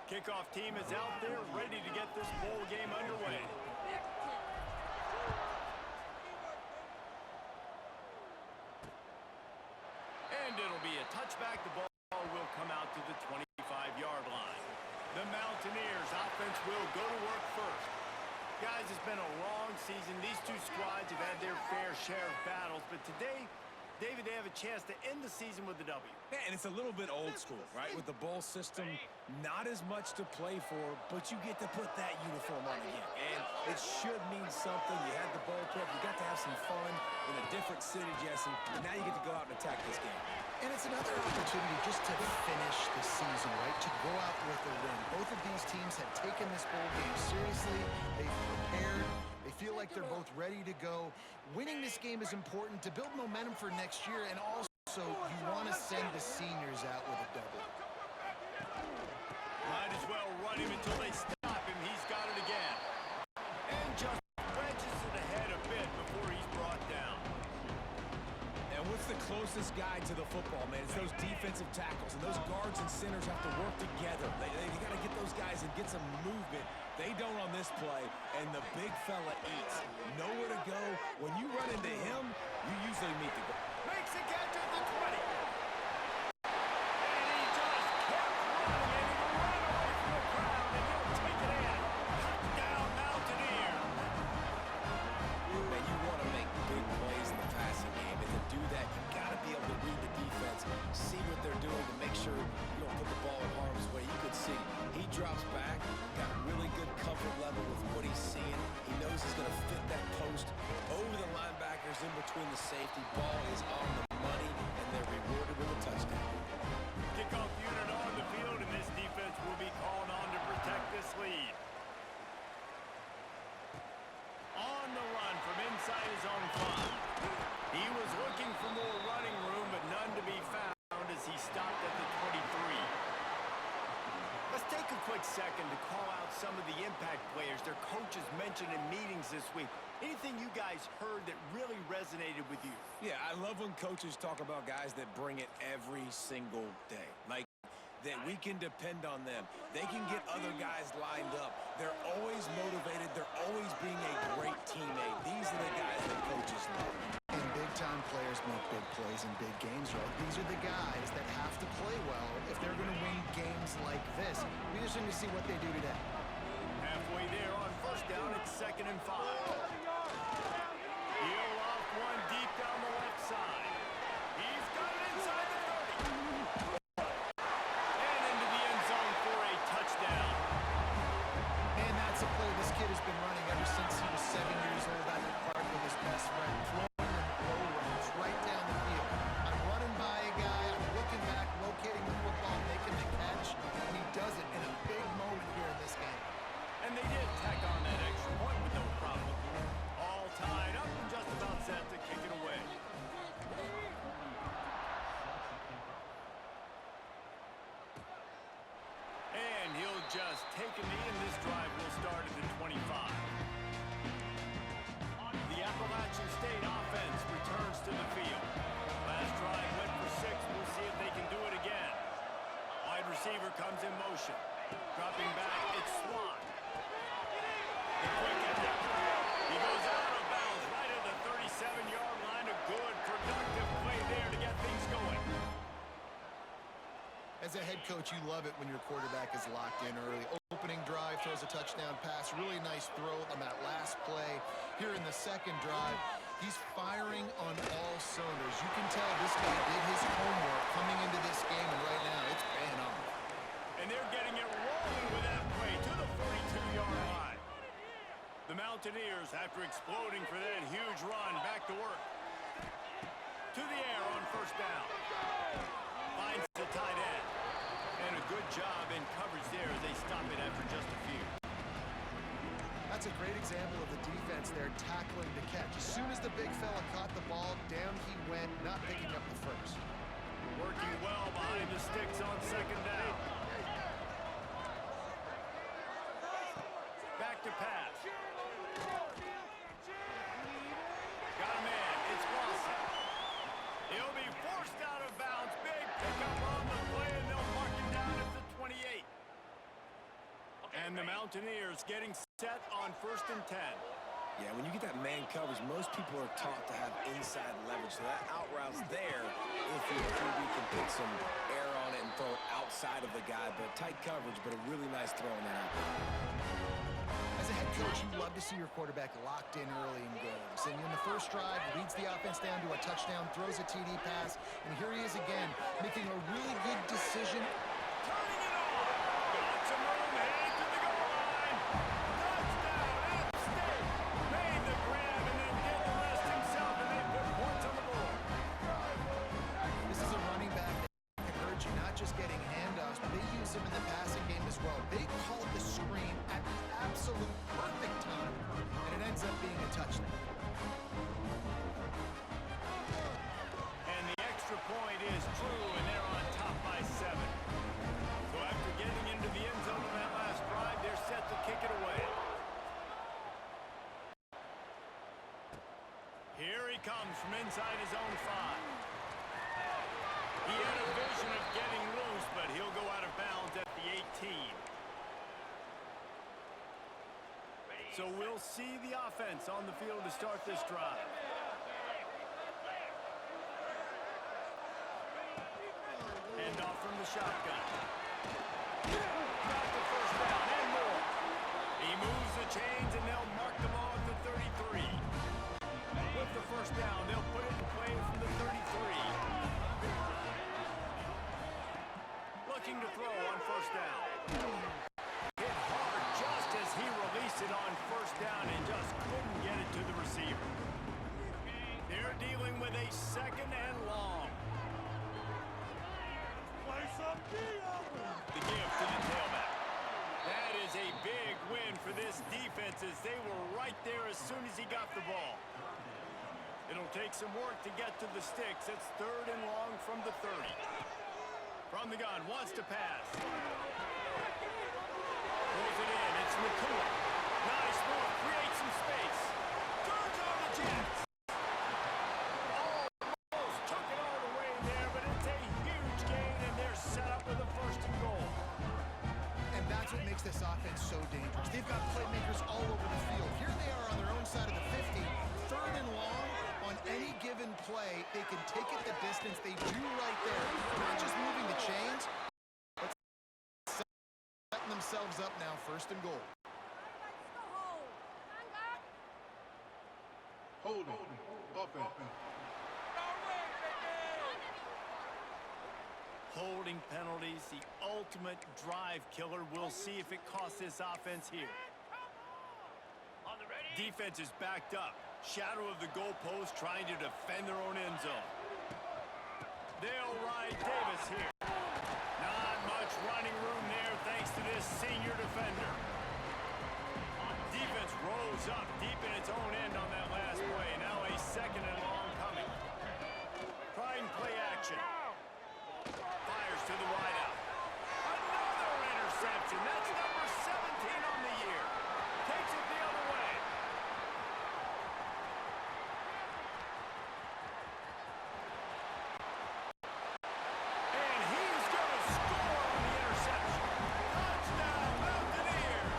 Kickoff team is out there ready to get this bowl game underway. And it'll be a touchback. The ball will come out to the 25-yard line. The Mountaineers offense will go to work first. Guys, it's been a long season. These two squads have had their fair share of battles, but today, David, they have a chance to end the season with a W. Yeah, and it's a little bit old school, right? With the bowl system, not as much to play for, but you get to put that uniform on again. And it should mean something. You had the bowl prep. You got to have some fun in a different city, Jesse. And now you get to go out and attack this game. And it's another opportunity just to finish the season, right? To go out with a win. Both of these teams have taken this bowl game seriously. They've prepared. They feel like they're both ready to go. Winning this game is important to build momentum for next year, and also you want to send the seniors out with a double. Might as well run him until they stop him. He's got it again. And just wedges it ahead a bit before he's brought down. And what's the closest guy to the football, man? It's those defensive tackles, and those guards and centers have to work together. They got to get those guys and get some movement. They don't on this play, and the big fella eats. Nowhere to go. When you run into him, you usually meet the goal. Makes a catch at the 20. And he just kept running, and he will run away from the crowd, and he'll take it in. Touchdown, Mountaineers. Man, you want to make big plays in the passing game, and to do that, you got to be able to read the defense, see what they're doing to make sure you don't put the ball in harm's way. You could see he drops back, got a really good comfort level with what he's seeing. He knows he's going to fit that post over the linebackers in between the safety. Ball is on the money, and they're rewarded with a touchdown. Kickoff unit on the field, and this defense will be called on to protect this lead. On the run from inside his own 5. He was looking for more running room, but none to be found as he stopped at the 23. Let's take a quick second to call out some of the impact players their coaches mentioned in meetings this week. Anything you guys heard that really resonated with you? Yeah, I love when coaches talk about guys that bring it every single day. Like, that we can depend on them. They can get other guys lined up. They're always motivated. They're always being a great teammate. These are the guys that coaches love. And big-time players make big plays in big games, right? These are the guys that have to play well if they're going to win games like this. We just need to see what they do today. Halfway there on first down, it's 2nd and 5. He'll loft one deep down the left side. He's got it inside the 30. And into the end zone for a touchdown. And that's a play this kid has been running ever since he was 7 years old at the park with his best friend. Throwing low runs right down the field. I'm running by a guy, I'm looking back, locating the football, making the catch, and he does it in a big moment here in this game. And they did tack on that extra point with no problem. All tied up and just about set to kick it away. And he'll just take a knee, and this drive will start at the 25. The Appalachian State offense returns to the field. Last drive went for 6. We'll see if they can do it again. Wide receiver comes in motion. Dropping back, it's Swan. The quick out. He goes out of bounds right at the 37-yard line. A good, productive play there to get things going. As a head coach, you love it when your quarterback is locked in early. Opening drive, throws a touchdown pass. Really nice throw on that last play. Here in the second drive, he's firing on all cylinders. You can tell this guy did his homework coming into this game, and right now it's paying off. And they're getting it rolling with that play to the 42-yard line. The Mountaineers, after exploding for that huge run, back to work. To the air on first down. Finds the tight end. And a good job in coverage there as they stop it after just a few. That's a great example of the defense there tackling the catch. As soon as the big fella caught the ball, down he went, not picking up the first. Working well behind the sticks on second down. Back to pass. Got a man. It's Lawson. He'll be forced out of bounds. Big pickup on the play, and they'll mark him down at the 28. And the Mountaineers getting set on 1st and 10. Yeah, when you get that man coverage, most people are taught to have inside leverage. So that out route's there if your QB can put some air on it and throw it outside of the guy. But tight coverage, but a really nice throw in that out. As a head coach, you love to see your quarterback locked in early in games. And in the first drive, leads the offense down to a touchdown, throws a TD pass, and here he is again, making a really good decision. Turning it on. Got some room, heading to the goal line. Touchdown, App State. Made the grab and then did the rest himself, and they put points on the board. This is a running back that can hurt you, not just getting handoffs, but they use him in the passing game as well. They called the screen at the absolute perfect time, and it ends up being a touchdown. And the extra point is true, and they're on top by 7. So after getting into the end zone on that last drive, they're set to kick it away. Here he comes from inside his own 5. He had a vision of getting loose, but he'll go out of bounds at the 18. So we'll see the offense on the field to start this drive. Hand off from the shotgun. Got the first down and more. He moves the chains and they'll mark the ball at the 33. With the first down, they'll put it in play from the 33. Looking to throw on first down. Hit hard just as he released it on first down and just couldn't get it to the receiver. They're dealing with a 2nd and long. The give to the tailback. That is a big win for this defense as they were right there as soon as he got the ball. It'll take some work to get to the sticks. It's 3rd and long from the 30. From the gun, wants to pass. Pulls it in, it's Nakua. Nice move, creates some space. Turns on the Jets. Almost took it all the way there, but it's a huge gain, and they're set up with a 1st and goal. And that's what makes this offense so dangerous. They've got playmakers all over the field. Here they are on their own side of the 50, 3rd and long. On any given play, they can take it the distance. They do right there. Not just moving the chains, but setting themselves up now, 1st and goal. Hold on. Offense. Holding penalties, the ultimate drive killer. We'll see if it costs this offense here. Defense is backed up. Shadow of the goalpost trying to defend their own end zone. They'll ride Davis here. Not much running room there thanks to this senior defender. Defense rolls up deep in its own end on that last play. Now a 2nd and long coming. Trying play action. Fires to the wideout. Another interception. That's number 17 on the year. Takes it the other way. And he's going to score on the interception. Touchdown, Mountaineers.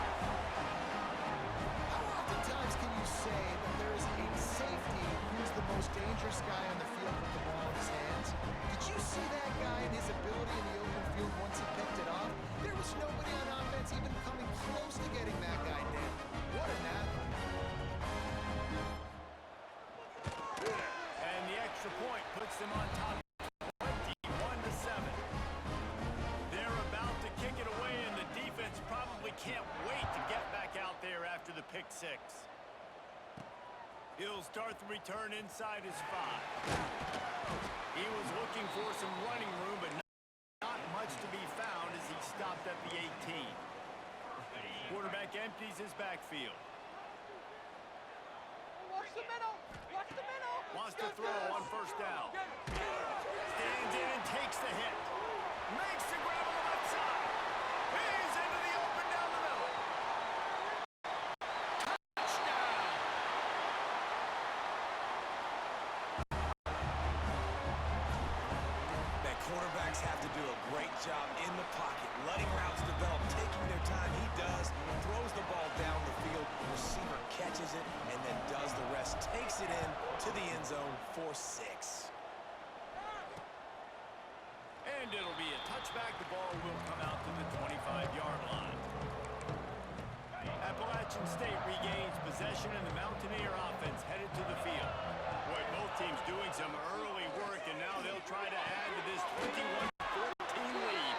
How oftentimes can you say that there is a safety who's the most dangerous guy on the field with the ball in his hands? Did you see that guy and his ability in the open field once he picked it off? There was nobody on offense even coming close to getting that guy down. What an athlete. And the extra point puts them on top 21-7. They're about to kick it away, and the defense probably can't wait to get back out there after the pick 6. He'll start the return inside his 5. He was looking for some running room, but not much to be found as he stopped at the 18. Quarterback empties his backfield. Watch the middle. Watch the middle. Wants to throw on first down. Stands in and takes the hit. Makes the grab on the left side. He's into the open down the middle. Touchdown. That quarterbacks have to do a great job in the pocket, letting routes develop, taking their time. He does, for 6. And it'll be a touchback. The ball will come out to the 25-yard line. Appalachian State regains possession, and the Mountaineer offense headed to the field. Boy, both teams doing some early work, and now they'll try to add to this 21-14 lead.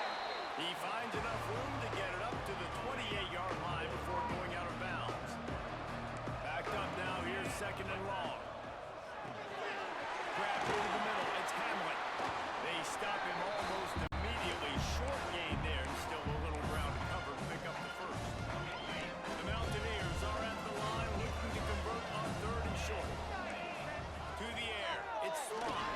He finds enough room to get it up to the 28-yard line before going out of bounds. Backed up now, here's second and long. Grab through the middle, it's Hamlin. They stop him almost immediately. Short gain there, and still a little ground to cover to pick up the first. The Mountaineers are at the line looking to convert on 3rd and short. To the air, it's Swan.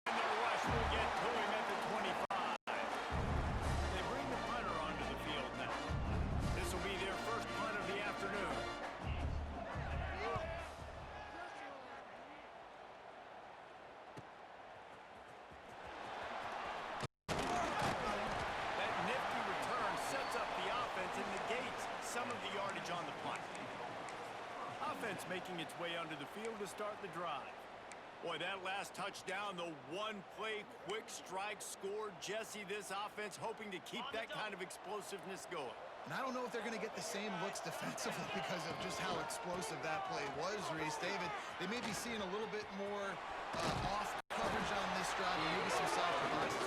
And their rush will get to him at the 25. They bring the punter onto the field now. This will be their first punt of the afternoon. That nifty return sets up the offense and negates some of the yardage on the punt. Offense making its way onto the field to start the drive. Boy, that last touchdown, the one-play quick strike scored. Jesse, this offense hoping to keep that kind of explosiveness going. And I don't know if they're going to get the same looks defensively because of just how explosive that play was, Reese. David, they may be seeing a little bit more off coverage on this drive and maybe some softer boxes.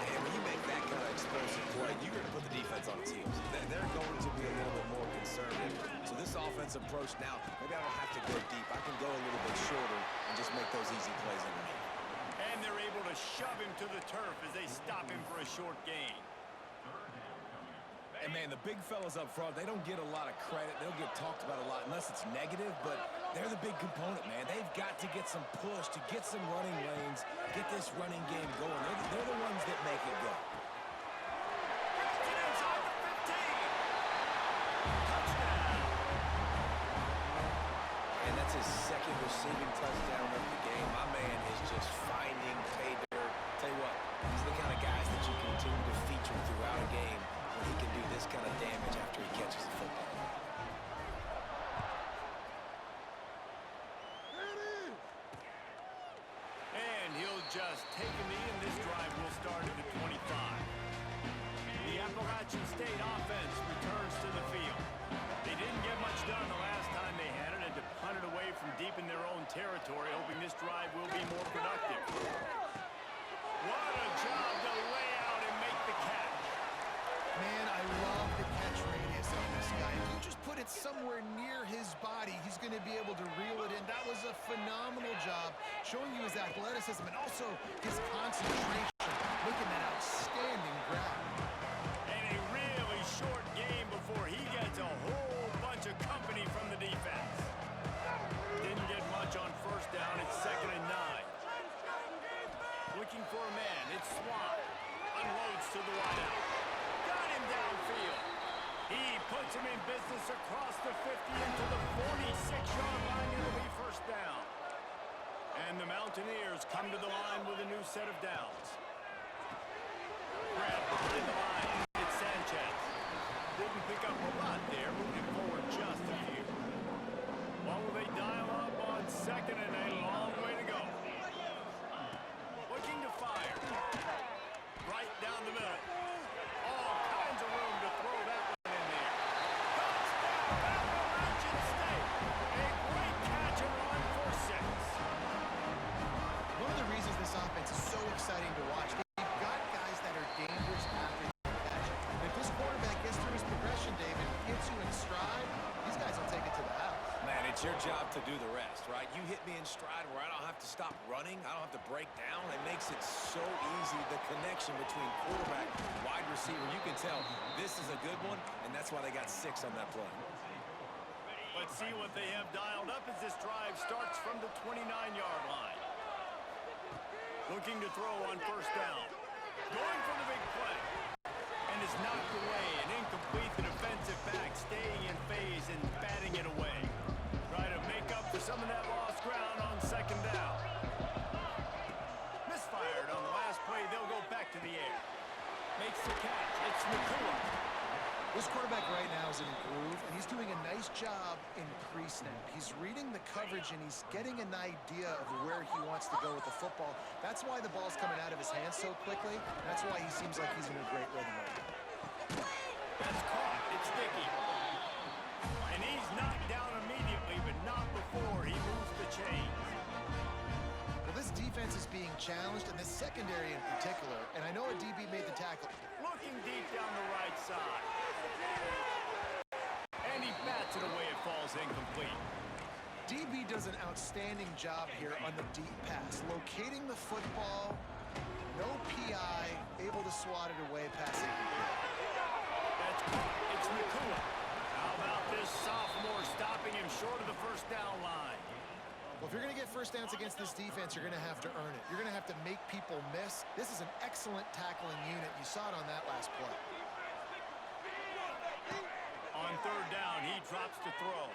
And when you make that kind of explosive play, you're going to put the defense on its heels. They're going to be a little bit more conservative. So this offense approach now, maybe I don't have to go deep. I can go a little bit shorter and just make those easy plays underneath. And they're able to shove him to the turf as they stop him for a short gain. And, man, the big fellas up front, they don't get a lot of credit. They'll get talked about a lot unless it's negative, but they're the big component, man. They've got to get some push, to get some running lanes, get this running game going. They're the ones that make it go. Inside the 15. Touchdown. And that's his second receiving touchdown of the game. My man is just finding pay dirt. Tell you what, these are the kind of guys that you continue to feature throughout a game when he can do this kind of damage after he catches the football. And he'll just take a knee, and this drive will start at the 25. The Appalachian State offense returns to the field. They didn't get much done the last time they had it, and to punt it away from deep in their own territory, hoping this drive will be more productive. What a job to lay out and make the catch. Man, I love the catch radius on this guy. If you just put it somewhere near his body, he's going to be able to reel it in. That was a phenomenal job, showing you his athleticism and also his concentration. Look at that outstanding grab. And a really short game before he gets a whole bunch of company from the defense. Didn't get much on first down. It's 2nd and 9. Looking for a man. It's Swan. Unloads to the wideout. Got him downfield. He puts him in business across the 50 into the 46-yard line. It'll be first down. And the Mountaineers come to the line with a new set of downs. Grab behind the line. It's Sanchez. Didn't pick up a lot there. Moving forward just a few. What will they dial up on 2nd and a long way to go? Looking to fire. Right down the middle. All kinds of room to throw that one in there. Touchdown, Appalachian State. A great catch and run for 6. One of the reasons this offense is so exciting to watch, they've got guys that are dangerous after the catch. And if this quarterback gets through his progression, David, hits you in stride, these guys will take it to the house. Man, it's your job to do the rest, right? You hit me in stride where I don't have to stop running. I don't have to break down. It makes it so easy, the connection between quarterback and wide receiver. You can tell this is a good one, and that's why they got 6 on that play. Let's see what they have dialed up as this drive starts from the 29-yard line. Looking to throw on first down. Going for the big play. And is knocked away. An incomplete. The defensive back staying in phase and batting it away. Try to make up for some of that lost ground on 2nd down. Misfired on the last play. They'll go back to the air. Makes the catch. It's Nakua. This quarterback right now is in a groove, and he's doing a nice job in pre-snap. He's reading the coverage, and he's getting an idea of where he wants to go with the football. That's why the ball's coming out of his hands so quickly. That's why he seems like he's in a great rhythm right now. That's caught. It's sticky. And he's knocked down immediately, but not before he moves the chains. Well, this defense is being challenged, and the secondary in particular, and I know a DB made the tackle. Looking deep down the right side. And he bats it away. It falls incomplete. DB does an outstanding job here on the deep pass, locating the football, no PI, able to swat it away, passing incomplete. That's caught. It's Nakua. How about this sophomore stopping him short of the first down line? Well, if you're going to get first downs against this defense, you're going to have to earn it. You're going to have to make people miss. This is an excellent tackling unit. You saw it on that last play. On third down, he drops to throw.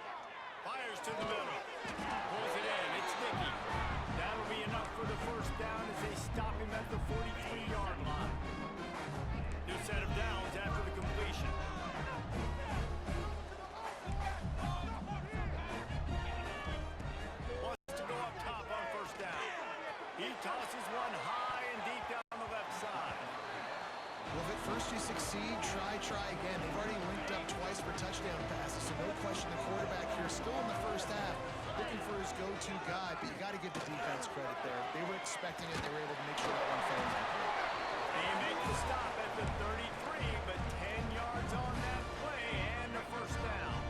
Fires to the middle. Pulls it in. It's Nicky. That'll be enough for the first down as they stop him at the 43-yard line. New set of downs after the completion. Wants to go up top on first down. He tosses one high and deep down the left side. Well, if at first you succeed, try again. They've already linked up twice for touchdown passes, so no question the quarterback here still in the first half looking for his go-to guy, but you got to give the defense credit there. They were expecting it. They were able to make sure that one fell in. They make the stop at the 33, but 10 yards on that play and a first down.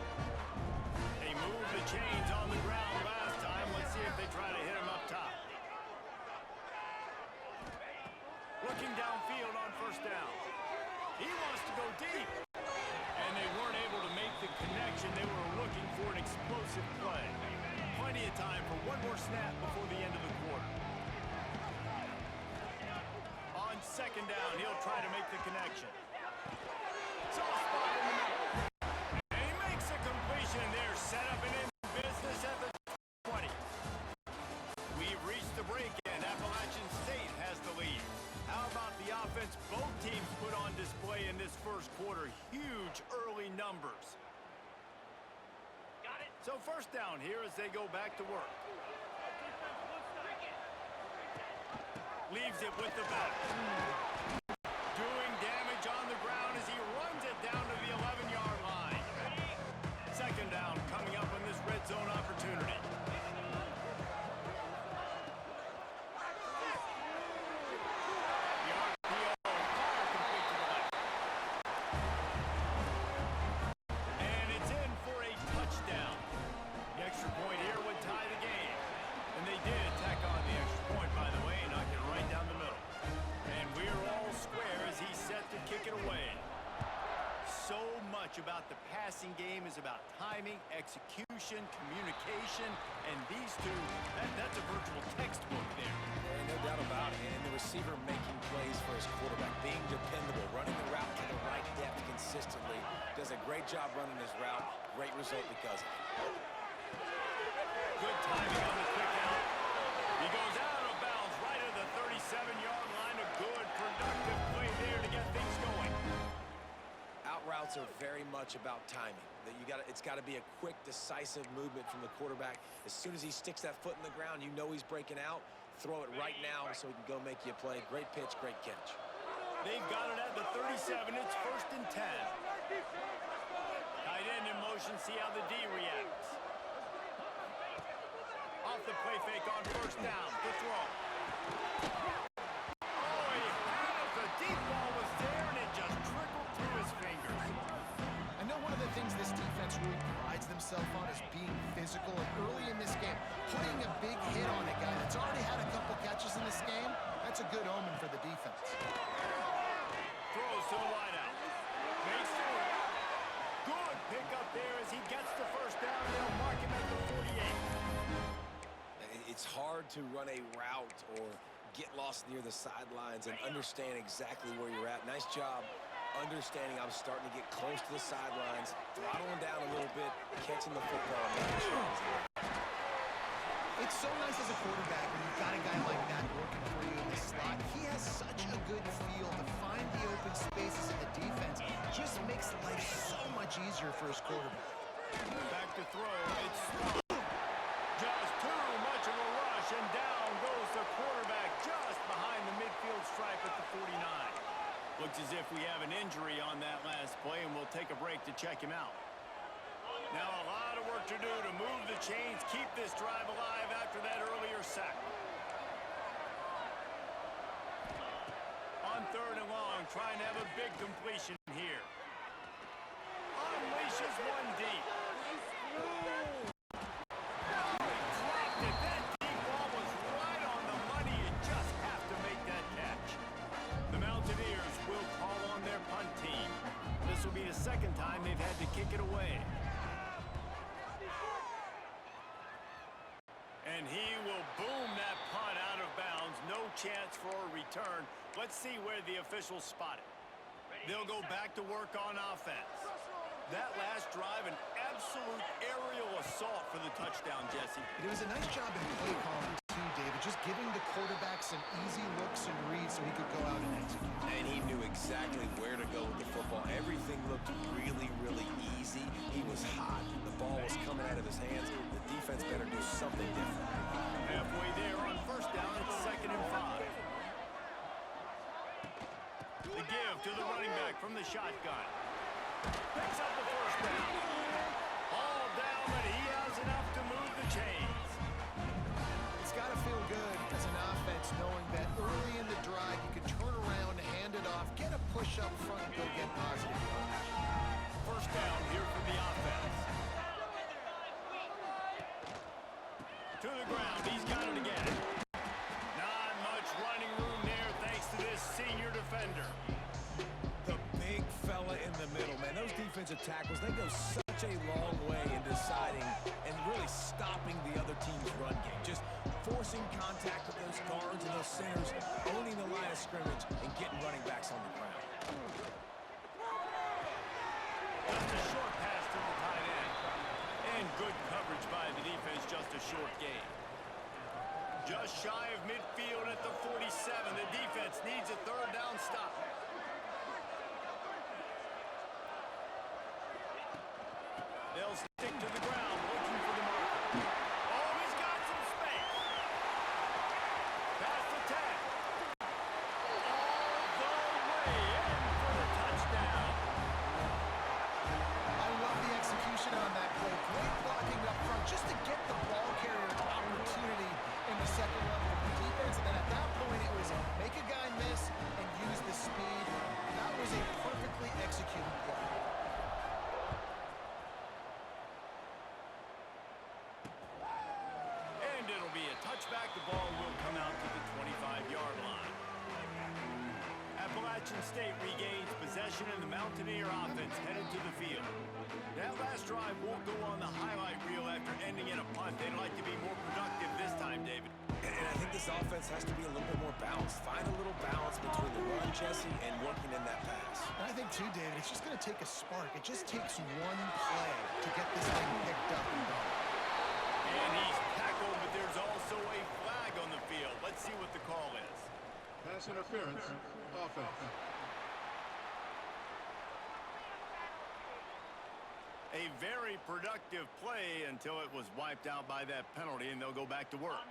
They moved the chains on the ground last time. Let's see if they try to hit him up top. Looking downfield on first down. He wants to go deep. And they weren't able to make the connection. They were looking for an explosive play. Plenty of time for one more snap before the end of the quarter. On second down, he'll try to make the connection. Soft spot in the middle. And he makes a completion there. Set up and in business at the 20. We've reached the break, and Appalachian State has the lead. How about the offense both teams put on display in this first quarter? Huge early numbers. Got it. So first down here as they go back to work. Leaves it with the back. Doing damage on the ground as he runs it down to the 11-yard line. Second down coming up in this red zone opportunity. About the passing game is about timing, execution, communication, and these two, that's a virtual textbook there. Yeah, no doubt about it. And the receiver making plays for his quarterback, being dependable, running the route to the right depth consistently. Does a great job running his route. Great result because of it. Good timing on the quick out. He goes out of bounds right at the 37-yard line. A good, productive play there to get things going. Out routes are very much about timing. It's got to be a quick, decisive movement from the quarterback. As soon as he sticks that foot in the ground, you know he's breaking out. Throw it right now so he can go make you a play. Great pitch, great catch. They've got it at the 37. It's first and 10. Tight end in motion. See how the D reacts. Off the play fake on first down. The throw. Oh, he has the deep ball was there, and it just trickled through his fingers. I know one of the things this defense really prides themselves on is being physical, and early in this game, putting a big hit on a guy that's already had a couple catches in this game, that's a good omen for the defense. Throws to the wideout. Makes the run. Good pickup there as he gets the first down. They'll mark him at the 48. It's hard to run a route or get lost near the sidelines and understand exactly where you're at. Nice job understanding I was starting to get close to the sidelines, throttling down a little bit, catching the football. It's so nice as a quarterback when you've got a guy like that working for you in the slot. He has such a good feel to find the open spaces in the defense. Just makes life much easier for his quarterback. Back to throw. It's Swann. Just too much of a rush, and down goes the quarterback just behind the midfield stripe at the 49. Looks as if we have an injury on that last play, and we'll take a break to check him out. Now a lot of work to do to move the chains, keep this drive alive after that earlier sack. On 3rd and long, trying to have a big completion here. Unleashes one deep. Dropped it. That deep ball was right on the money. You just have to make that catch. The Mountaineers will call on their punt team. This will be the second time they've had to kick it away. And he will boom that punt out of bounds. No chance for a return. Let's see where the officials spot it. They'll go back to work on offense. That last drive, an absolute aerial assault for the touchdown, Jesse. It was a nice job in play calling, too, David, just giving the quarterback some easy looks and reads so he could go out and execute. And he knew exactly where to go with the football. Everything looked really, really easy. He was hot. The ball was coming out of his hands. The defense better do something different. Halfway there on 1st down, it's 2nd and 5. The give to the running back from the shotgun. Picks up the 1st down. All down, but he has enough to move the chains. It's got to feel good as an offense knowing that early in the drive you can turn around, hand it off, get a push up front, and go get positive yardage. 1st down here for the offense. To the ground. He's got it again. Not much running room there thanks to this senior defender. The big fella in the middle, man. Those defensive tackles, they go such a long way in deciding and really stopping the other team's run game. Just forcing contact with those guards and those centers, owning the line of scrimmage, and getting running backs on the ground. Just a short pass to the tight end. And good coverage by the defense, just a short gain. Just shy of midfield at the 47. The defense needs a 3rd down stop. They'll stick to the ground, looking for the marker. Oh, he's got some space. Past the 10. All the way in for the touchdown. I love the execution on that play. Great blocking up front just to get the ball carrier opportunity in the 2nd level of the defense. And then at that point, it was make a guy miss and use the speed. That was a perfectly executed play. And it'll be a touchback. The ball will come out to the 25-yard line. Appalachian State regains possession, and the Mountaineer offense headed to the field. That last drive won't go on the highlight reel after ending in a punt. They'd like to be more productive this time, David. And I think this offense has to be a little bit more balanced. Find a little balance between the run, Jesse, and working in that pass. And I think, too, David, it's just going to take a spark. It just takes one play to get this thing picked up and going. And he's tackled, but there's also a flag on the field. Let's see what the call is. Pass interference. Offense. A very productive play until it was wiped out by that penalty, and they'll go back to work.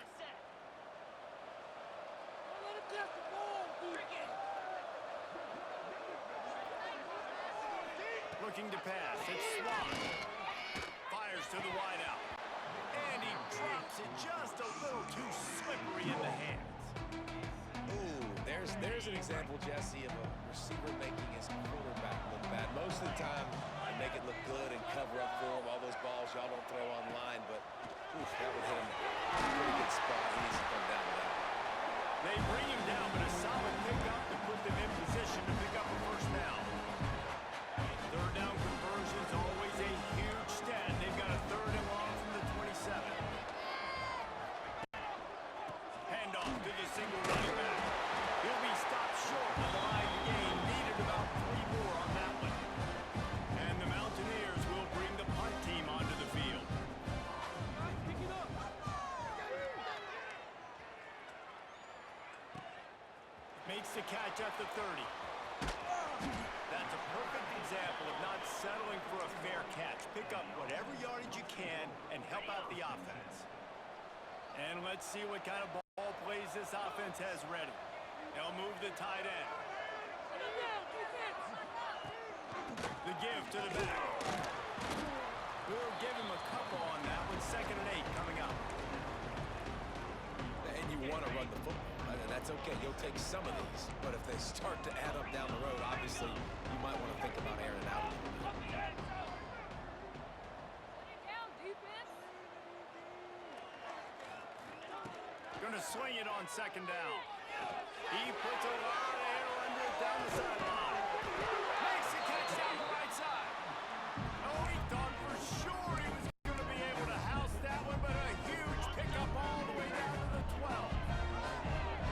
Looking to pass. It's Swann. Fires to the wideout. And he drops it just a little too slippery in the hands. Ooh, there's an example, Jesse, of a receiver making his quarterback look bad. Most of the time, I make it look good and cover up for him. All those balls y'all don't throw online, but oof, that would hit him in a pretty good spot. He needs to come down with that. They bring him down, but a solid pickup to put them in position to pick up a 1st down. 3rd down conversion's always a huge stat. They've got a 3rd and long from the 27. Handoff to the single running back. He'll be stopped short of the line to gain. Needed about 3 more on that one. And the Mountaineers will bring the punt team onto the field. Makes the catch at the 30. That's a perfect example of not settling for a fair catch. Pick up whatever yardage you can and help out the offense. And let's see what kind of ball plays this offense has ready. They'll move the tight end. The give to the back. We'll give him a couple on that one. 2nd and 8 coming up. And you want to run the football, and that's okay. You'll take some of these. But if they start to add up down the road, obviously, you might want to think about airing it out a little bit. Going to swing it on 2nd down. He puts a lot of air under it down the sideline. Makes the catch down the right side. Oh, he thought for sure he was going to be able to house that one, but a huge pickup all the way down to the 12.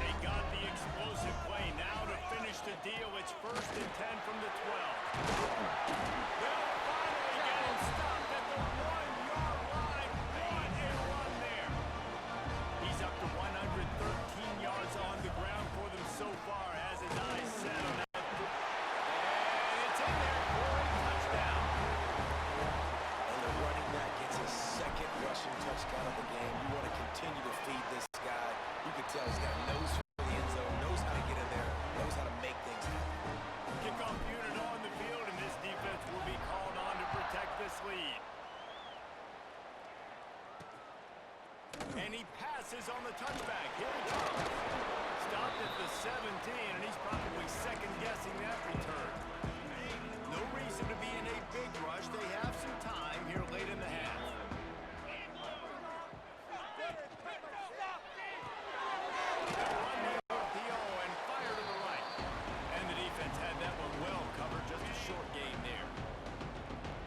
They got the explosive play. Now to finish the deal, it's 1st and 10 from the 12. They'll finally get him stopped at the 1-yard line. What a run there. He's up to 113 yards on the ground for them so far, has his eyes set on that. And it's in there for a touchdown. And the running back gets his 2nd rushing touchdown of the game. You want to continue to feed this guy. You can tell he's got a nose for the end zone, knows how to get in there, knows how to make things happen. Kickoff unit on the field, and this defense will be called on to protect this lead. And he passes on the touchback. Here he comes. Stopped at the 17, and he's probably second-guessing that return. No reason to be in a big rush. They have some time here late in the half. Run the RPO and fire to the right. And the defense had that one well covered. Just a short gain there.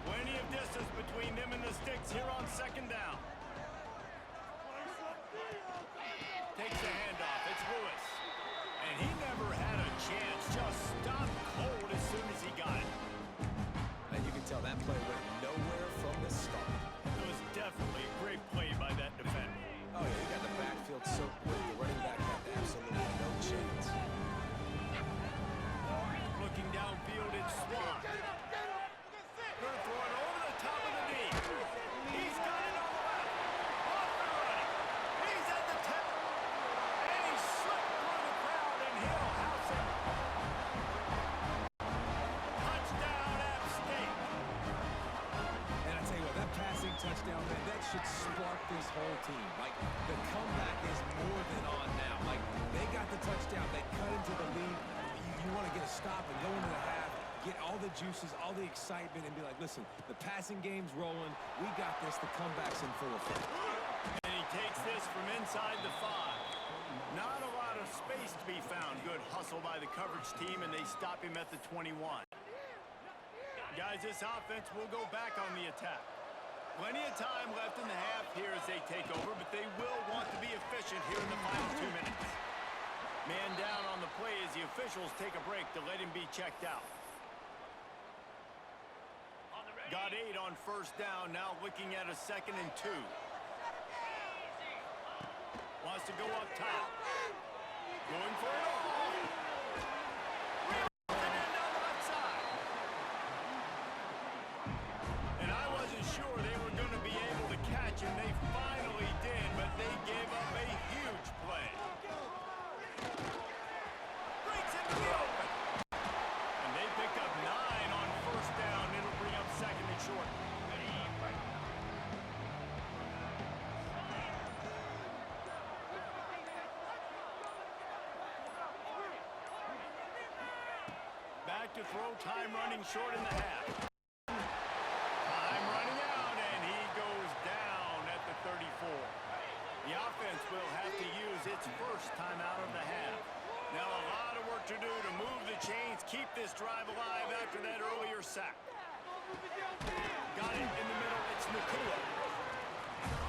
Plenty of distance between them and the sticks here on 2nd down. Takes the handoff. It's Lewis. And he never had a chance. Just stopped cold as soon as he got it. And you can tell that play went nowhere from the start. It was definitely a great play by that defender. Oh, yeah, you got the backfield so quick. The running back had absolutely no chance. Looking downfield, it's Swan. Gonna throw it over the top of the knee. He's got it on the left. Off and running. He's at the 10. And he slipped through the crowd, and he'll house it. Touchdown, App State. And I tell you what, that passing touchdown, man, that should spark this whole team. Like, the comeback is more than on now. Like, they got the touchdown. They cut into the lead. You want to get a stop and go into the half, get all the juices, all the excitement, and be like, listen, the passing game's rolling. We got this. The comeback's in full effect. And he takes this from inside the 5. Not a lot of space to be found. Good hustle by the coverage team, and they stop him at the 21. Guys, this offense will go back on the attack. Plenty of time left in the half here as they take over, but they will want to be efficient here in the final 2 minutes. Man down on the play as the officials take a break to let him be checked out. Got 8 on 1st down, now looking at a 2nd and 2. Wants to go up top. Going for it all. Reels it in down the left side. And I wasn't sure they were going to be able to catch him. They finally did, but they gave up a huge play. Breaks into the open. And they pick up 9 on 1st down. It'll bring up 2nd and short. Back to throw, time running short in the half. Time running out, and he goes down at the 34. The offense will have to use its first timeout of the half. Now a lot of work to do to move the chains, keep this drive alive after that earlier sack. Got it in the middle, it's Nakua.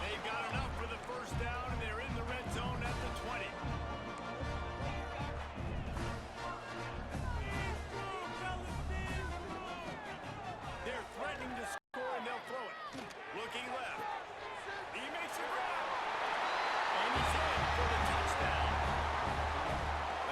They've got enough for the 1st down, and they're in the red zone at the 20. They're threatening to score, and they'll throw it. Looking left. He makes a grab. And he's in for the touchdown.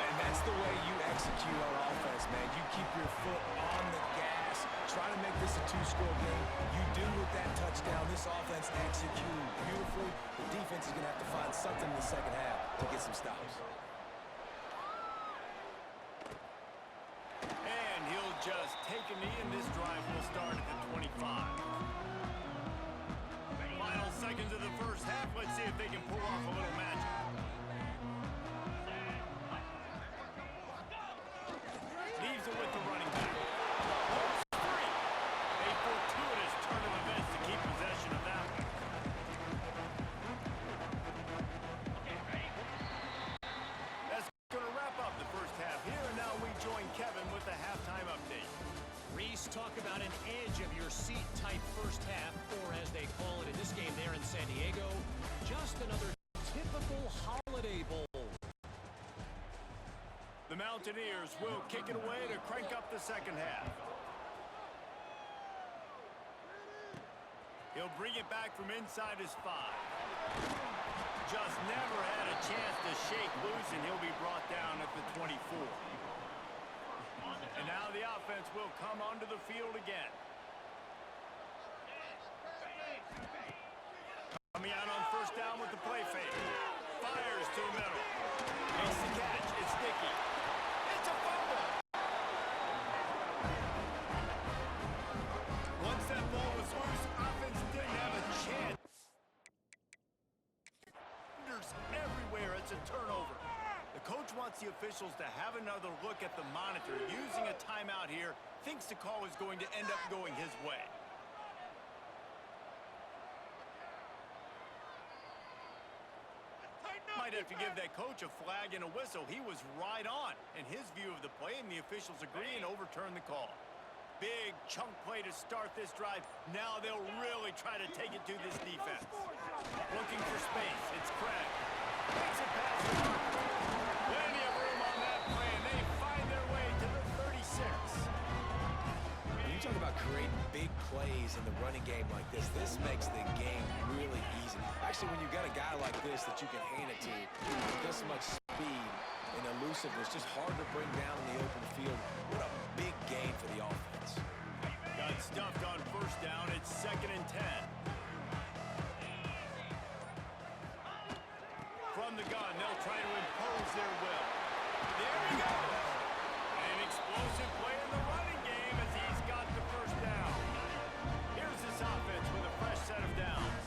And that's the way you execute on offense, man. You keep your foot on the gas, try to make the this a two-score game. You do with that touchdown. This offense executed beautifully. The defense is going to have to find something in the second half to get some stops. And he'll just take a knee, and this drive will start at the 25. Final seconds of the first half. Let's see if they can pull off a little magic. Leaves it with the running back. Holds free. A fortuitous turn of events to keep possession of that one. That's going to wrap up the first half here, and now we join Kevin with the halftime update. Reese, talk about an edge of your seat type first half, or as they call it in this game there in San Diego, just another typical holiday bowl. The Mountaineers will kick it away to crank up the second half. He'll bring it back from inside his 5. Just never had a chance to shake loose, and he'll be brought down at the 24. And now the offense will come onto the field again. Coming out on first down with the play fake. Fires to the middle. Makes the catch. It's Dickey. It's a fumble. Once that ball was loose, offense didn't have a chance. Everywhere, it's a turnover. The coach wants the officials to have another look at the monitor. Using a timeout here, thinks the call is going to end up going his way. Might have to give that coach a flag and a whistle. He was right on in his view of the play, and the officials agree and overturn the call. Big chunk play to start this drive. Now they'll really try to take it to this defense. Looking for space. It's Craig. Makes it past the mark. Plenty of room on that play, and they find their way to the 36. When you talk about creating big plays in the running game like this makes the game really easy. Actually, when you've got a guy like this that you can hand it to, this much speed and elusiveness, just hard to bring down in the open field. What a big gain for the offense. Got stuffed on first down. It's 2nd and 10. From the gun, they'll try to impose their will. There he goes. An explosive play in the running game as he's got the first down. Here's this offense with a fresh set of downs.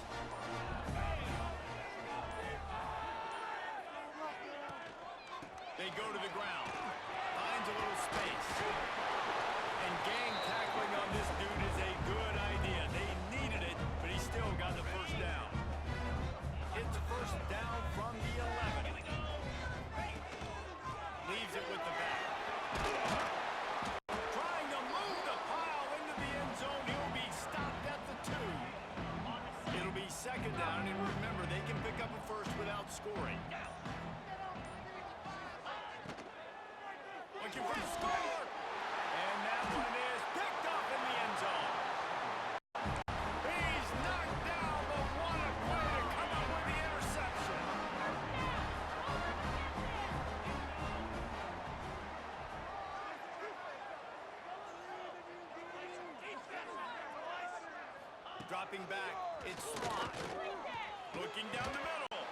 They go to the ground. Finds a little space. And gang tackling on this dude is a good idea. They needed it, but he still got the first down. It's first down from the 11. Leaves it with the back. Trying to move the pile into the end zone. He'll be stopped at the 2. It'll be 2nd down, and remember, they can pick up a first without scoring. Looking for the score. And that one is picked up in the end zone. He's knocked down, but what a play to come up with the interception. Dropping back, it's Swan. Looking down the middle.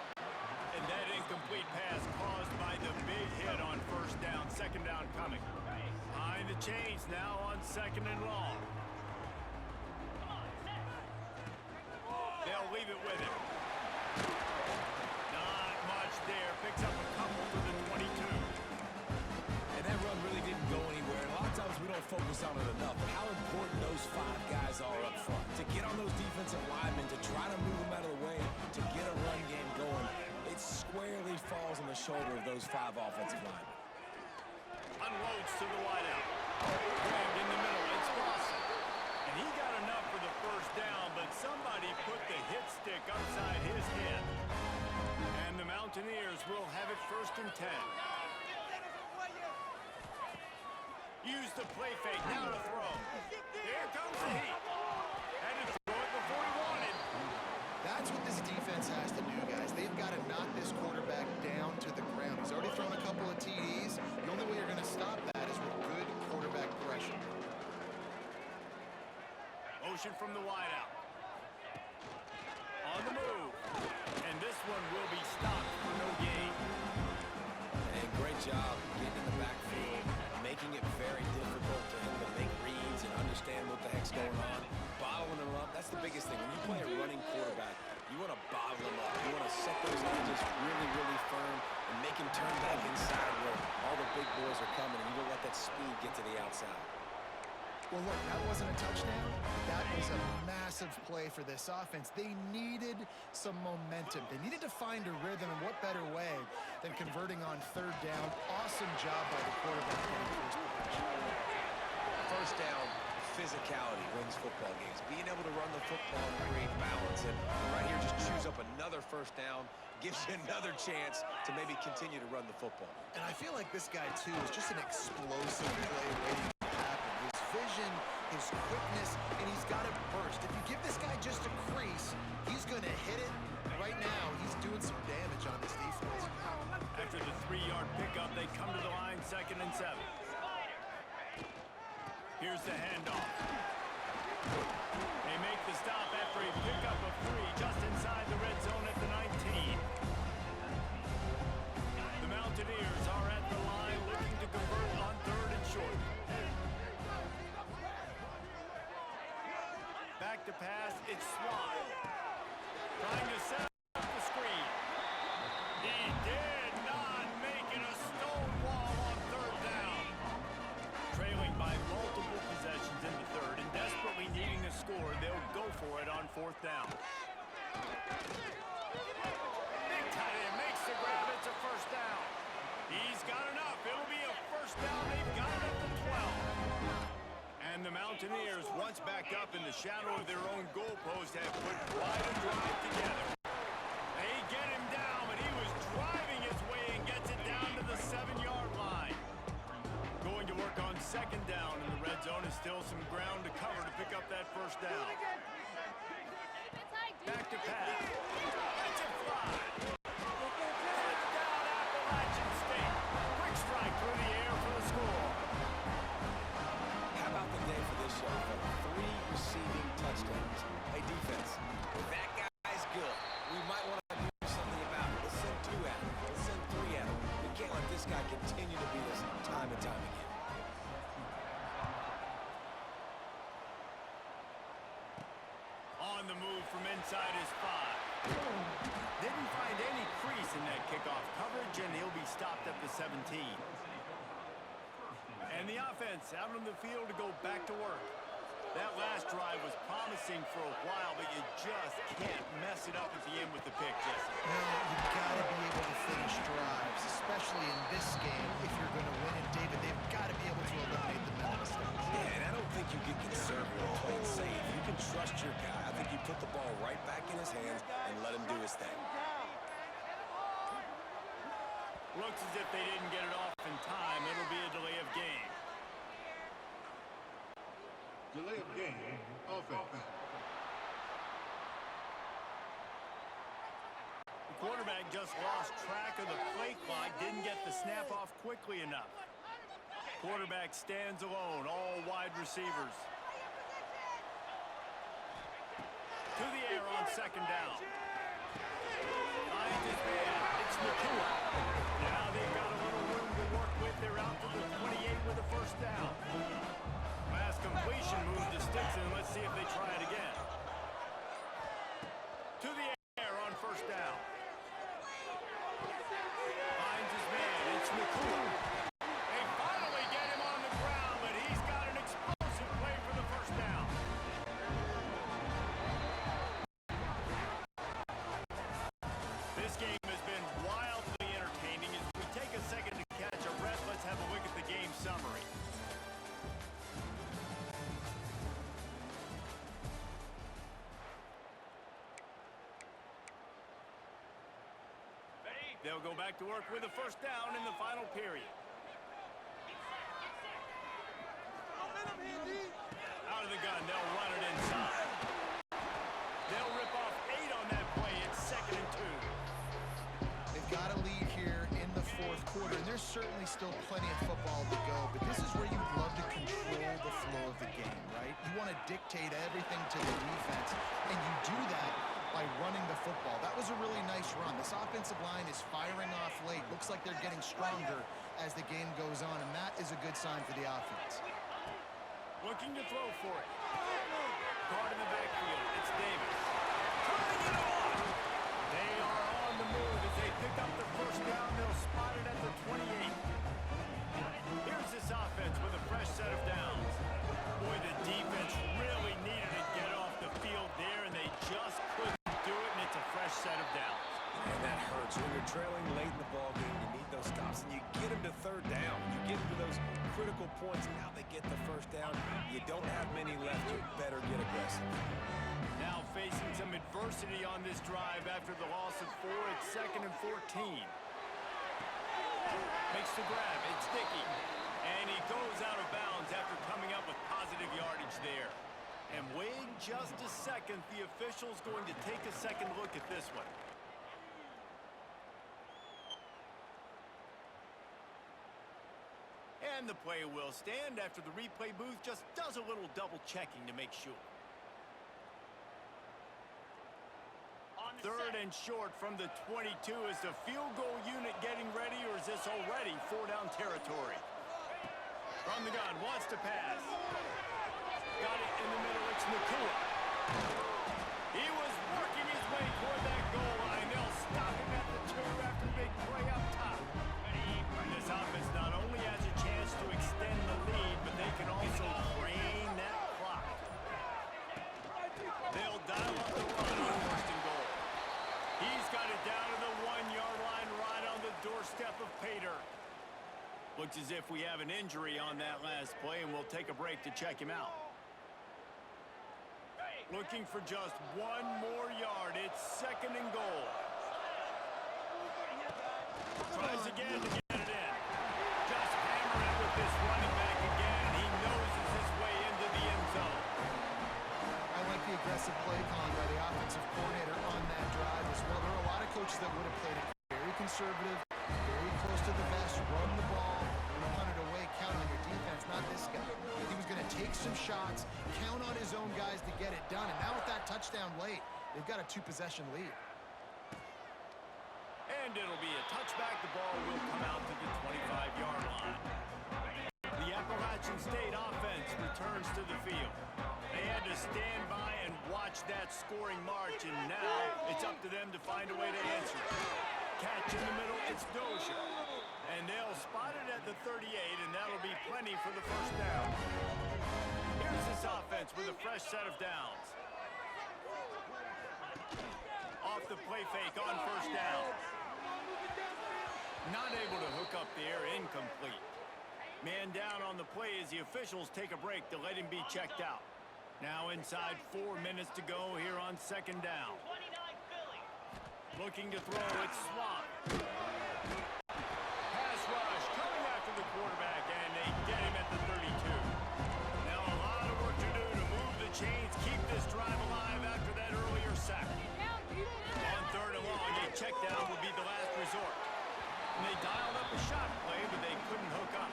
And that incomplete pass caused by the big hit on first down. 2nd down coming. Behind the chains now on 2nd and long. They'll leave it with him. Not much there. Picks up a couple to the 22. And that run really didn't go anywhere. A lot of times we don't focus on it enough, but how important those 5 guys are up front. To get on those defensive linemen, to try to move them out of the way, to get a run game going, it squarely falls on the shoulder of those 5 offensive linemen. Unloads to the wideout. Grabbed in the middle. It's Lawson. And he got enough for the first down, but somebody put the hit stick upside his head. And the Mountaineers will have it 1st and 10. Use the play fake. Now to throw. Here comes the heat. Had to throw it before he wanted. That's what this defense has to do, guys. They've got to knock this quarterback down to the ground. He's already thrown a couple of TDs. The only way you're going to stop that is with good quarterback pressure. motion from the wideout. On the move. And this one will be stopped for no gain. And great job getting in the backfield, making it very difficult for him to make reads and understand what the heck's going on. Bottling him up, that's the biggest thing. When you play a running quarterback, you want to bottle him up. You want to set those edges really, really firm and make him turn back inside where all the big boys are coming, and you don't let that speed get to the outside. Well, look, that wasn't a touchdown. That was a massive play for this offense. They needed some momentum. They needed to find a rhythm, and what better way than converting on third down. Awesome job by the quarterback getting first possession. First down, physicality wins football games. Being able to run the football and create balance. And right here, just choose up another first down, gives you another chance to maybe continue to run the football. And I feel like this guy, too, is just an explosive play waiting to happen. His vision, his quickness, and he's got it burst. If you give this guy just a crease, he's going to hit it. Right now, he's doing some damage on this defense. After the 3-yard pickup, they come to the line 2nd and 7. Here's the handoff. They make the stop after a pickup of 3 just inside the red zone at the 19. The Mountaineers are at the line looking to convert on 3rd and short. Back to pass, it's Swan. Trying to set up the screen. He did not make it a stone wall on 3rd down. Trailing by multiple possessions in the 3rd and desperately needing a score, they'll go for it on 4th down. Big tight end makes the grab. It's a first down. He's got enough. It'll be a first down. They've got it at the 12. And the Mountaineers, once back up in the shadow of their own goalpost, have put quite a drive together. They get him down, but he was driving his way and gets it down to the 7-yard line. Going to work on 2nd down in the red zone is still some ground to cover to pick up that first down. Back to pass. That's a fly. Touchdown Appalachian State. Quick strike through the air for the score. How about the day for this young fella? 3 receiving touchdowns. Hey, defense, if that guy's good, we might want to do something about it. Let's send 2 at him. Let's send 3 at him. We can't let this guy continue to beat us time and time again. On the move from inside his 5. Didn't find any crease in that kickoff coverage, and he'll be stopped at the 17. And the offense out on the field to go back to work. That last drive was promising for a while, but you just can't mess it up at the end with the pick, Jesse. No, you've got to be able to finish drives, especially in this game. If you're going to win it, David, they've got to be able to eliminate the mental mistakes. Yeah, and I don't think you get conservative and play it safe. You can trust your guy. I think you put the ball right back in his hands and let him do his thing. Looks as if they didn't get it off in time. It'll be a delay of game. Delay of game, offense. The quarterback just lost track of the play clock, didn't get the snap off quickly enough. Quarterback stands alone, all wide receivers. To the air on 2nd down. Finds his man. It's Nakua. Now they've got a little room to work with. They're out to the 28 with a first down. Pass completion move to Stinson. Let's see if they try it again. To the air on 1st down. Finds his man. It's Nakua. They finally get him on the ground, but he's got an explosive play for the first down. This game has been wildly entertaining. As we take a second to catch a breath, let's have a look at the game summary. They'll go back to work with a first down in the final period. Out of the gun, they'll run it inside. They'll rip off 8 on that play. It's 2nd and 2. They've got a lead here in the 4th quarter, and there's certainly still plenty of football to go, but this is where you'd love to control the flow of the game, right? You want to dictate everything to the defense, and you do that by running the football. That was a really nice run. This offensive line is firing off late. Looks like they're getting stronger as the game goes on, and that is a good sign for the offense. Looking to throw for it. Guard in the backfield. It's Davis. Turning it on. They are on the move as they pick up the first down. They'll spot it at the 28. Here's this offense with a fresh set of downs. Boy, the defense really needed to get off the field there, and they just couldn't do it, and it's a fresh set of downs. And that hurts. When you're trailing late in the ballgame, you need those stops, and you get them to third down. You get to those critical points. Now they get the first down. You don't have many left. You better get aggressive. Now facing some adversity on this drive after the loss of 4. It's 2nd and 14. Makes the grab. It's Dickey. And he goes out of bounds after coming up with positive yardage there. And wait just a second. The official's going to take a second look at this one. And the play will stand after the replay booth just does a little double checking to make sure. 3rd and short from the 22. Is the field goal unit getting ready, or is this already 4-down territory? From the gun, wants to pass. Got it in the middle, it's Nakua. He was working his way toward that goal line. They'll stop him at the 2 after a big play up top. This offense not only has a chance to extend the lead, but they can also drain that clock. They'll dial up the run on 1st and goal. He's got it down to the 1-yard line right on the doorstep of Pater. Looks as if we have an injury on that last play, and we'll take a break to check him out. Looking for just 1 more yard. It's 2nd and goal. Tries again to get it in. Just hammer it with this running back again, and he noses his way into the end zone. I like the aggressive play calling by the offensive coordinator on that drive as well. There are a lot of coaches that would have played it very conservative, very close to the vest, run the ball, punt it away, count on your defense, not this guy. He was going to take some shots, count on his own guys to get it done, and now with that touchdown late, they've got a 2-possession lead. And it'll be a touchback. The ball will come out to the 25-yard line. The Appalachian State offense returns to the field. They had to stand by and watch that scoring march, and now it's up to them to find a way to answer it. Catch in the middle, it's Dozier. And they'll spot it at the 38, and that'll be plenty for the first down. Here's this offense with a fresh set of downs. Off the play fake on 1st down. Not able to hook up there, incomplete. Man down on the play as the officials take a break to let him be checked out. Now inside 4 minutes to go here on 2nd down. Looking to throw, it's Swamp. Pass rush, coming after the quarterback, and they get him at the 32. Now a lot of work to do to move the chains, keep this drive alive after that earlier sack. On 3rd and long, a check down would be the last resort. And they dialed up a shot play, but they couldn't hook up.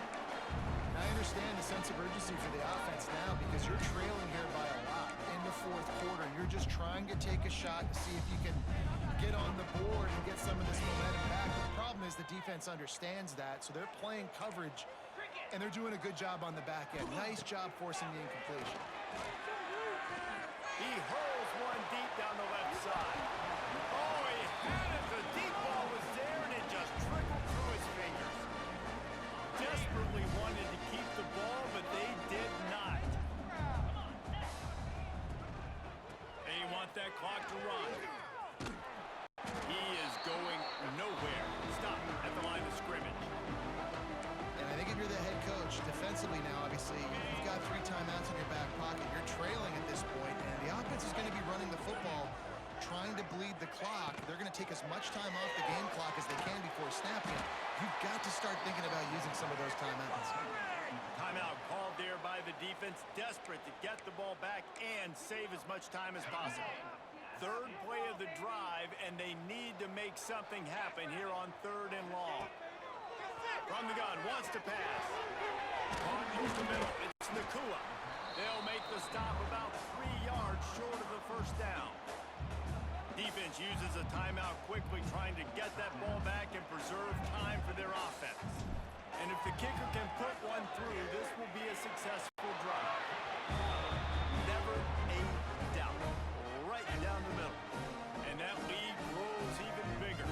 I understand the sense of urgency for the offense now because you're trailing here by a lot in the 4th quarter. You're just trying to take a shot to see if you can get on the board and get some of this momentum back. But the problem is the defense understands that, so they're playing coverage, and they're doing a good job on the back end. Nice job forcing the incompletion. He hurls one deep down the left side. Oh, he had it. The deep ball was there, and it just trickled through his fingers. Desperately wanted to keep the ball, but they did not. They want that clock to run. He is going nowhere. Stop at the line of scrimmage. And I think if you're the head coach, defensively now, obviously, you've got 3 timeouts in your back pocket. You're trailing at this point, and the offense is going to be running the football, trying to bleed the clock. They're going to take as much time off the game clock as they can before snapping it. You've got to start thinking about using some of those timeouts. Timeout called there by the defense, desperate to get the ball back and save as much time as possible. 3rd play of the drive, and they need to make something happen here on 3rd and long. From the gun, wants to pass. Caught in the middle, it's Nakua. They'll make the stop about 3 yards short of the first down. Defense uses a timeout quickly, trying to get that ball back and preserve time for their offense. And if the kicker can put one through, this will be a successful drive. Never a doubt. Right down the middle. And that lead grows even bigger.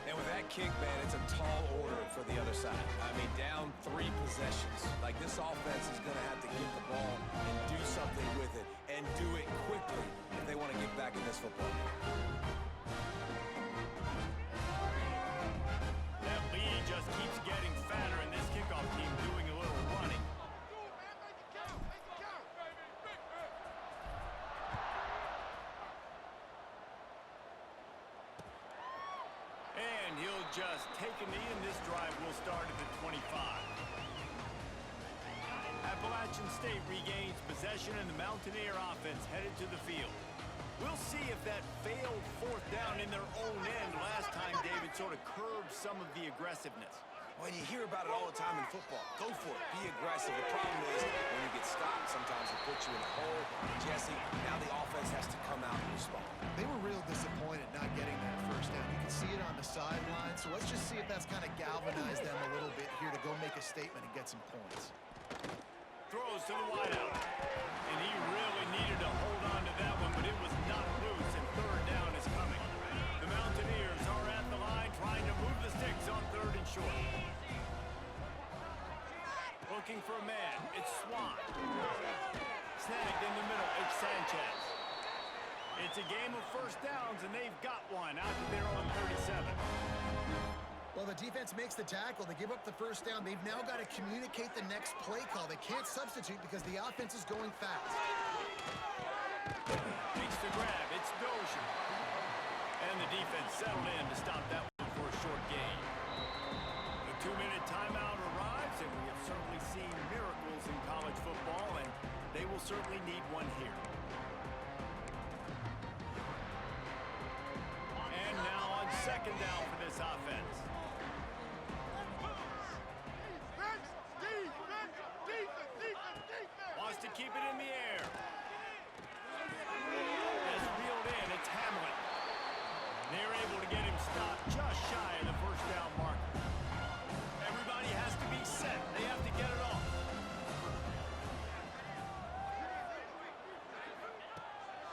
And with that kick, man, it's a tall order for the other side. I mean, down 3 possessions. Like, this offense is going to have to get the ball and do something with it, and do it quickly if they want to get back in this football game. That lead just keeps getting fatter, and this kickoff team doing a little running. And he'll just take a knee, and this drive will start at the 25. Appalachian State regains possession, and the Mountaineer offense headed to the field. We'll see if that failed 4th down in their own end last time, David, sort of curbed some of the aggressiveness. Well, you hear about it all the time in football. Go for it. Be aggressive. The problem is when you get stopped, sometimes it puts you in a hole. And Jesse, now the offense has to come out and respond. They were real disappointed not getting that first down. You can see it on the sideline. So let's just see if that's kind of galvanized them a little bit here to go make a statement and get some points. Throws to the wideout. And he really needed to hold on to that one, but it was not loose, and 3rd down is coming. The Mountaineers are at the line trying to move the sticks on 3rd and short. Looking for a man. It's Swan. Snagged in the middle. It's Sanchez. It's a game of first downs, and they've got one out to their own 37. Well, the defense makes the tackle. They give up the first down. They've now got to communicate the next play call. They can't substitute because the offense is going fast. Makes the grab. It's Dozier. And the defense settled in to stop that one for a short gain. The 2-minute timeout arrives, and we have certainly seen miracles in college football, and they will certainly need one here. And now on 2nd down for this offense. Wants to keep it in the air. Has reeled in. It's Hamlin. They're able to get him stopped just shy of the first down marker. Everybody has to be set. They have to get it off.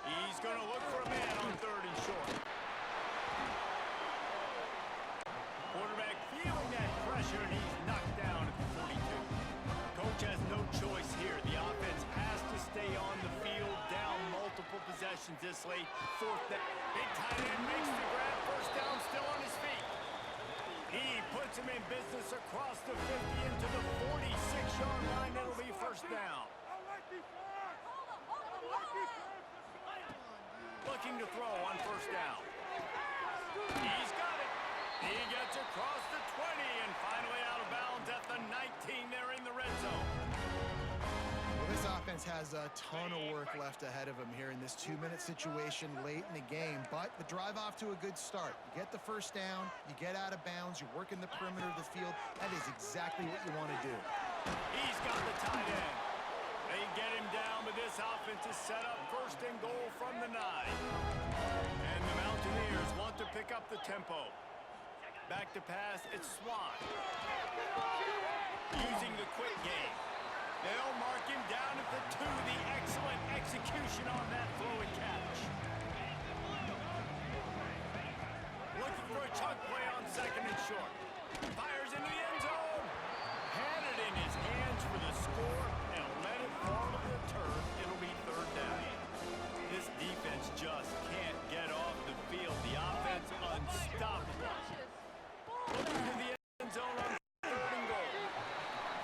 He's going to look for a man on 3rd and short. Quarterback feeling that pressure, and he's knocked down at the 42. Coach has no choice here. The offense has to stay on the field, down multiple possessions this late. 4th down. Big tight end makes the grab. First down, still on his feet. He puts him in business across the 50 into the 46-yard line. It'll be first down. Looking to throw on first down. He's got it. He gets across the 20 and finally out of bounds at the 19. They're in the red zone. Well, this offense has a ton of work left ahead of them here in this 2-minute situation late in the game, but the drive off to a good start. You get the first down, you get out of bounds, you're working the perimeter of the field. That is exactly what you want to do. He's got the tight end. They get him down, but this offense is set up 1st and goal from the 9. And the Mountaineers want to pick up the tempo. Back to pass, it's Swan. Using the quick game. They'll mark him down at the 2. The excellent execution on that throw and catch. Looking for a chunk play on 2nd and short. Fires into the end zone. Had it in his hands for the score and let it fall to the turf. It'll be 3rd down. This defense just can't get off the field. The offense unstoppable. Looking to the end zone on 3rd and goal.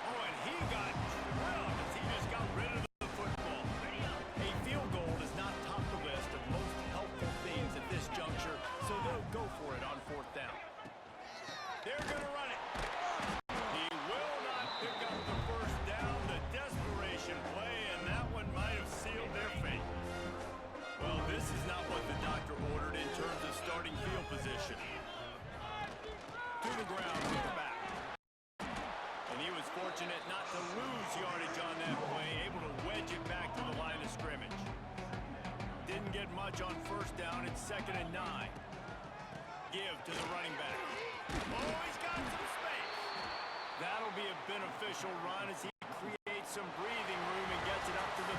Oh, and he got drilled as he just got rid of the much on first down. It's 2nd and 9. Give to the running back. Oh, he's got some space. That'll be a beneficial run as he creates some breathing room and gets it up to the